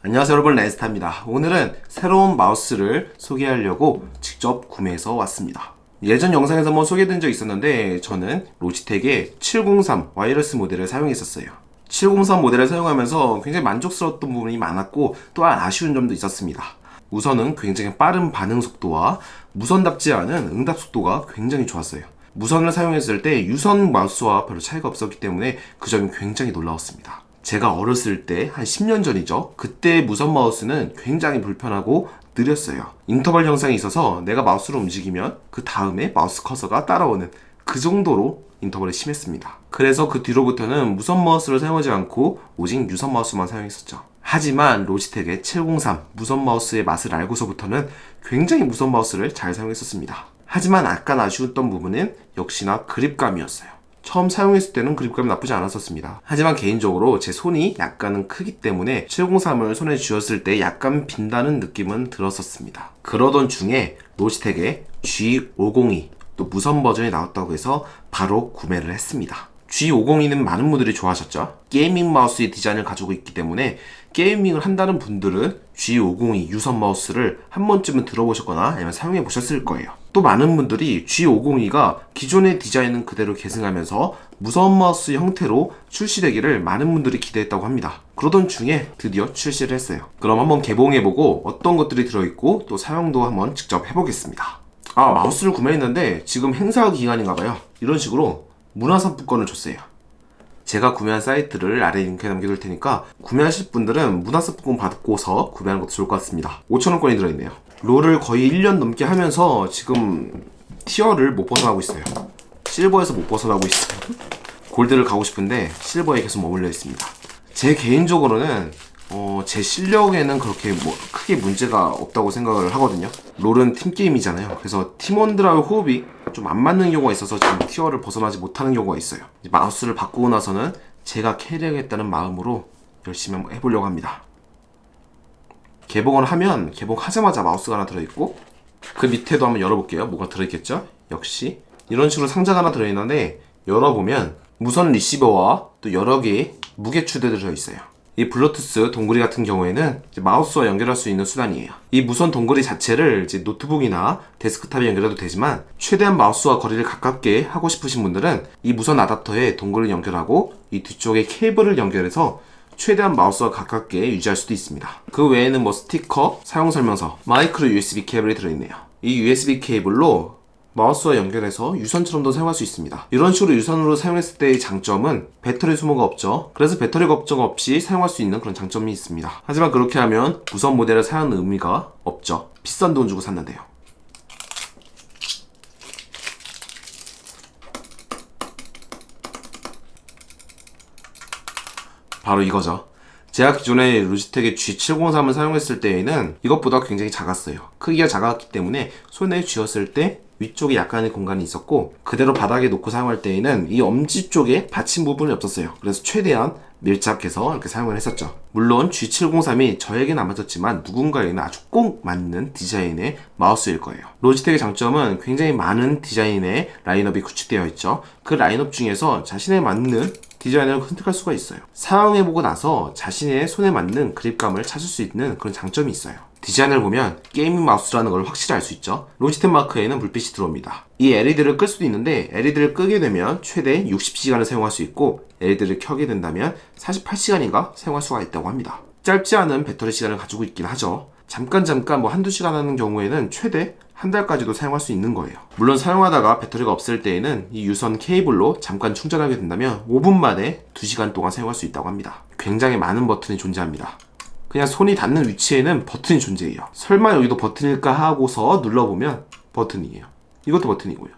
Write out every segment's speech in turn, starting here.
안녕하세요 여러분, 랜스타입니다. 오늘은 새로운 마우스를 소개하려고 직접 구매해서 왔습니다. 예전 영상에서 한번 소개된 적 있었는데 저는 로지텍의 703 와이어리스 모델을 사용했었어요. 703 모델을 사용하면서 굉장히 만족스러웠던 부분이 많았고 또한 아쉬운 점도 있었습니다. 우선은 굉장히 빠른 반응 속도와 무선답지 않은 응답 속도가 굉장히 좋았어요. 무선을 사용했을 때 유선 마우스와 별로 차이가 없었기 때문에 그 점이 굉장히 놀라웠습니다. 제가 어렸을 때 한 10년 전이죠. 그때 무선 마우스는 굉장히 불편하고 느렸어요. 인터벌 형상이 있어서 내가 마우스를 움직이면 그 다음에 마우스 커서가 따라오는 그 정도로 인터벌이 심했습니다. 그래서 그 뒤로부터는 무선 마우스를 사용하지 않고 오직 유선 마우스만 사용했었죠. 하지만 로지텍의 703 무선 마우스의 맛을 알고서부터는 굉장히 무선 마우스를 잘 사용했었습니다. 하지만 약간 아쉬웠던 부분은 역시나 그립감이었어요. 처음 사용했을 때는 그립감이 나쁘지 않았었습니다. 하지만 개인적으로 제 손이 약간은 크기 때문에 703을 손에 쥐었을 때 약간 빈다는 느낌은 들었었습니다. 그러던 중에 로지텍의 G502 또 무선 버전이 나왔다고 해서 바로 구매를 했습니다. G502는 많은 분들이 좋아하셨죠? 게이밍 마우스의 디자인을 가지고 있기 때문에 게이밍을 한다는 분들은 G502 유선 마우스를 한 번쯤은 들어보셨거나 아니면 사용해 보셨을 거예요. 또 많은 분들이 G502가 기존의 디자인은 그대로 계승하면서 무선 마우스 형태로 출시되기를 많은 분들이 기대했다고 합니다. 그러던 중에 드디어 출시를 했어요. 그럼 한번 개봉해보고 어떤 것들이 들어있고 또 사용도 한번 직접 해보겠습니다. 마우스를 구매했는데 지금 행사 기간인가봐요. 이런 식으로 문화상품권을 줬어요. 제가 구매한 사이트를 아래 링크에 남겨둘 테니까 구매하실 분들은 문화상품권 받고서 구매하는 것도 좋을 것 같습니다. 5,000원권이 들어있네요. 롤을 거의 1년 넘게 하면서 지금 티어를 못 벗어나고 있어요. 실버에서 못 벗어나고 있어요. 골드를 가고 싶은데 실버에 계속 머물러 있습니다. 제 개인적으로는 제 실력에는 그렇게 크게 문제가 없다고 생각을 하거든요. 롤은 팀게임이잖아요. 그래서 팀원들하고 호흡이 좀 안 맞는 경우가 있어서 지금 티어를 벗어나지 못하는 경우가 있어요. 마우스를 바꾸고 나서는 제가 캐리하겠다는 마음으로 열심히 한번 해보려고 합니다. 개봉을 하면 개봉하자마자 마우스가 하나 들어있고 그 밑에도 한번 열어볼게요. 뭐가 들어있겠죠? 역시 이런 식으로 상자가 하나 들어있는데 열어보면 무선 리시버와 또 여러 개의 무게추들이 들어있어요. 이 블루투스 동그리 같은 경우에는 마우스와 연결할 수 있는 수단이에요. 이 무선 동그리 자체를 노트북이나 데스크탑에 연결해도 되지만 최대한 마우스와 거리를 가깝게 하고 싶으신 분들은 이 무선 아답터에 동그리를 연결하고 이 뒤쪽에 케이블을 연결해서 최대한 마우스와 가깝게 유지할 수도 있습니다. 그 외에는 스티커, 사용설명서, 마이크로 USB 케이블이 들어있네요. 이 USB 케이블로 마우스와 연결해서 유선처럼도 사용할 수 있습니다. 이런 식으로 유선으로 사용했을 때의 장점은 배터리 소모가 없죠. 그래서 배터리 걱정 없이 사용할 수 있는 그런 장점이 있습니다. 하지만 그렇게 하면 무선 모델을 사용하는 의미가 없죠. 비싼 돈 주고 샀는데요. 바로 이거죠. 제가 기존에 로지텍의 G703을 사용했을 때에는 이것보다 굉장히 작았어요. 크기가 작았기 때문에 손에 쥐었을 때 위쪽에 약간의 공간이 있었고 그대로 바닥에 놓고 사용할 때에는 이 엄지 쪽에 받침 부분이 없었어요. 그래서 최대한 밀착해서 이렇게 사용을 했었죠. 물론 G703이 저에게는 안 맞았지만 누군가에게는 아주 꼭 맞는 디자인의 마우스일 거예요. 로지텍의 장점은 굉장히 많은 디자인의 라인업이 구축되어 있죠. 그 라인업 중에서 자신에 맞는 디자인을 선택할 수가 있어요. 사용해보고 나서 자신의 손에 맞는 그립감을 찾을 수 있는 그런 장점이 있어요. 디자인을 보면 게이밍 마우스라는 걸 확실히 알 수 있죠. 로지텍 마크에는 불빛이 들어옵니다. 이 LED를 끌 수도 있는데 LED를 끄게 되면 최대 60시간을 사용할 수 있고 LED를 켜게 된다면 48시간인가 사용할 수가 있다고 합니다. 짧지 않은 배터리 시간을 가지고 있긴 하죠. 잠깐 한두 시간 하는 경우에는 최대 한 달까지도 사용할 수 있는 거예요. 물론 사용하다가 배터리가 없을 때에는 이 유선 케이블로 잠깐 충전하게 된다면 5분 만에 2시간 동안 사용할 수 있다고 합니다. 굉장히 많은 버튼이 존재합니다. 그냥 손이 닿는 위치에는 버튼이 존재해요. 설마 여기도 버튼일까 하고서 눌러보면 버튼이에요. 이것도 버튼이고요.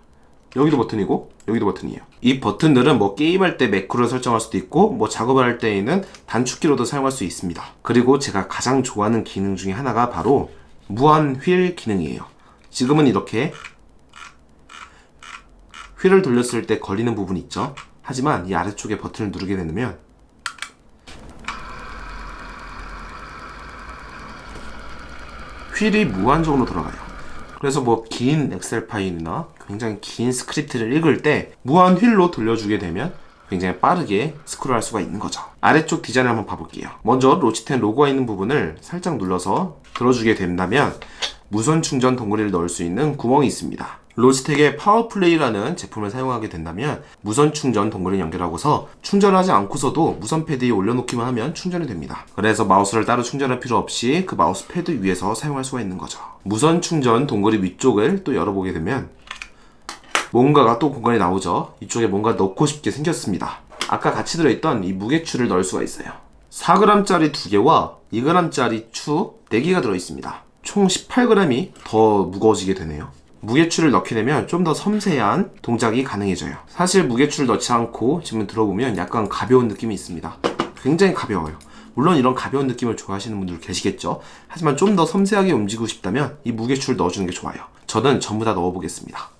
여기도 버튼이고 여기도 버튼이에요. 이 버튼들은 게임할 때 매크로를 설정할 수도 있고 작업을 할 때에는 단축키로도 사용할 수 있습니다. 그리고 제가 가장 좋아하는 기능 중에 하나가 바로 무한 휠 기능이에요. 지금은 이렇게 휠을 돌렸을 때 걸리는 부분이 있죠. 하지만 이 아래쪽에 버튼을 누르게 되면 휠이 무한정으로 돌아가요. 그래서 긴 엑셀 파일이나 굉장히 긴 스크립트를 읽을 때 무한 휠로 돌려주게 되면 굉장히 빠르게 스크롤할 수가 있는 거죠. 아래쪽 디자인을 한번 봐볼게요. 먼저 로지텍 로고가 있는 부분을 살짝 눌러서 들어주게 된다면 무선 충전 동그리를 넣을 수 있는 구멍이 있습니다. 로지텍의 파워플레이라는 제품을 사용하게 된다면 무선 충전 동그리를 연결하고서 충전하지 않고서도 무선 패드에 올려놓기만 하면 충전이 됩니다. 그래서 마우스를 따로 충전할 필요 없이 그 마우스 패드 위에서 사용할 수가 있는 거죠. 무선 충전 동그리 위쪽을 또 열어보게 되면 뭔가가 또 공간이 나오죠. 이쪽에 뭔가 넣고 싶게 생겼습니다. 아까 같이 들어있던 이 무게추를 넣을 수가 있어요. 4g짜리 2개와 2g짜리 추 4개가 들어있습니다. 총 18g이 더 무거워지게 되네요. 무게추를 넣게 되면 좀 더 섬세한 동작이 가능해져요. 사실 무게추를 넣지 않고 지금 들어보면 약간 가벼운 느낌이 있습니다. 굉장히 가벼워요. 물론 이런 가벼운 느낌을 좋아하시는 분들 계시겠죠. 하지만 좀 더 섬세하게 움직이고 싶다면 이 무게추를 넣어주는 게 좋아요. 저는 전부 다 넣어보겠습니다.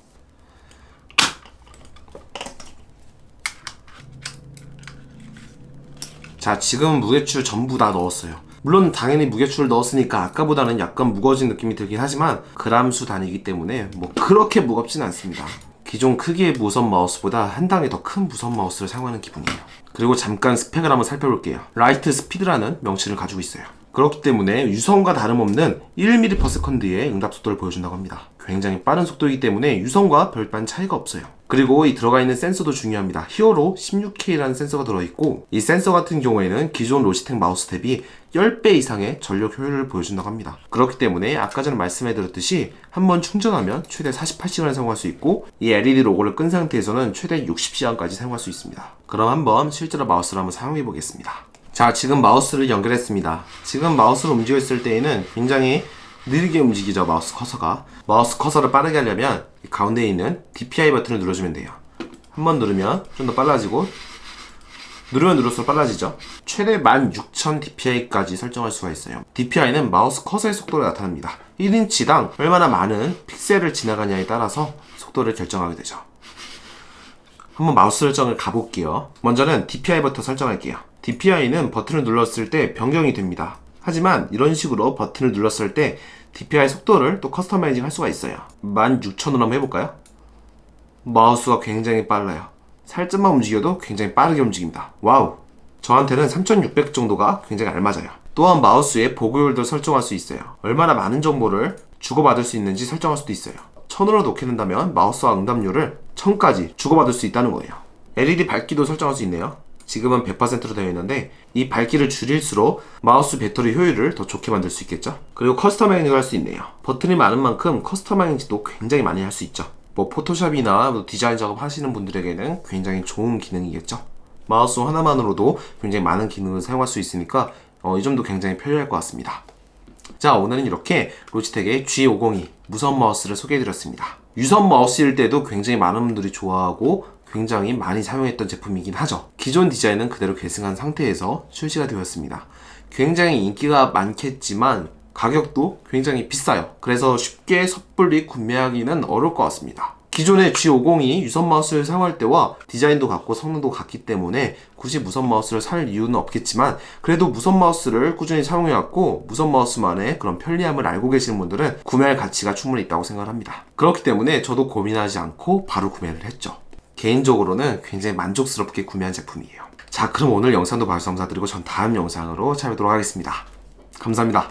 자, 지금 무게추를 전부 다 넣었어요. 물론 당연히 무게추를 넣었으니까 아까보다는 약간 무거워진 느낌이 들긴 하지만 그람수 단위이기 때문에 뭐 그렇게 무겁진 않습니다. 기존 크기의 무선 마우스보다 한 단계 더 큰 무선 마우스를 사용하는 기분이에요. 그리고 잠깐 스펙을 한번 살펴볼게요. 라이트 스피드라는 명칭을 가지고 있어요. 그렇기 때문에 유선과 다름없는 1ms/s의 응답 속도를 보여준다고 합니다. 굉장히 빠른 속도이기 때문에 유선과 별반 차이가 없어요. 그리고 이 들어가 있는 센서도 중요합니다. 히어로 16K라는 센서가 들어있고 이 센서 같은 경우에는 기존 로지텍 마우스 대비 10배 이상의 전력 효율을 보여준다고 합니다. 그렇기 때문에 아까 전에 말씀해드렸듯이 한번 충전하면 최대 48시간을 사용할 수 있고 이 LED 로고를 끈 상태에서는 최대 60시간까지 사용할 수 있습니다. 그럼 한번 실제로 마우스를 한번 사용해 보겠습니다. 자, 지금 마우스를 연결했습니다. 지금 마우스를 움직여 있을 때에는 굉장히 느리게 움직이죠, 마우스 커서가. 마우스 커서를 빠르게 하려면 이 가운데에 있는 DPI 버튼을 눌러주면 돼요. 한번 누르면 좀 더 빨라지고 누르면 누를수록 빨라지죠. 최대 16,000 DPI까지 설정할 수가 있어요. DPI는 마우스 커서의 속도를 나타냅니다. 1인치당 얼마나 많은 픽셀을 지나가냐에 따라서 속도를 결정하게 되죠. 한번 마우스 설정을 가볼게요. 먼저는 DPI 버튼 설정할게요. DPI는 버튼을 눌렀을 때 변경이 됩니다. 하지만 이런 식으로 버튼을 눌렀을 때 DPI 속도를 또 커스터마이징 할 수가 있어요. 16,000으로 한번 해볼까요? 마우스가 굉장히 빨라요. 살짝만 움직여도 굉장히 빠르게 움직입니다. 와우! 저한테는 3600 정도가 굉장히 알맞아요. 또한 마우스에 보고율도 설정할 수 있어요. 얼마나 많은 정보를 주고받을 수 있는지 설정할 수도 있어요. 1000으로 놓게 된다면 마우스와 응답률을 1000까지 주고받을 수 있다는 거예요. LED 밝기도 설정할 수 있네요. 지금은 100%로 되어 있는데 이 밝기를 줄일수록 마우스 배터리 효율을 더 좋게 만들 수 있겠죠. 그리고 커스터마이징을 할 수 있네요. 버튼이 많은 만큼 커스터마이징도 굉장히 많이 할 수 있죠. 뭐 포토샵이나 디자인 작업 하시는 분들에게는 굉장히 좋은 기능이겠죠. 마우스 하나만으로도 굉장히 많은 기능을 사용할 수 있으니까 이 점도 굉장히 편리할 것 같습니다. 자, 오늘은 이렇게 로지텍의 G502 무선 마우스를 소개해드렸습니다. 유선 마우스일 때도 굉장히 많은 분들이 좋아하고 굉장히 많이 사용했던 제품이긴 하죠. 기존 디자인은 그대로 계승한 상태에서 출시가 되었습니다. 굉장히 인기가 많겠지만 가격도 굉장히 비싸요. 그래서 쉽게 섣불리 구매하기는 어려울 것 같습니다. 기존의 G502 유선 마우스를 사용할 때와 디자인도 같고 성능도 같기 때문에 굳이 무선 마우스를 살 이유는 없겠지만 그래도 무선 마우스를 꾸준히 사용해왔고 무선 마우스만의 그런 편리함을 알고 계시는 분들은 구매할 가치가 충분히 있다고 생각을 합니다. 그렇기 때문에 저도 고민하지 않고 바로 구매를 했죠. 개인적으로는 굉장히 만족스럽게 구매한 제품이에요. 자, 그럼 오늘 영상도 봐주셔서 감사드리고 전 다음 영상으로 찾아뵙도록 하겠습니다. 감사합니다.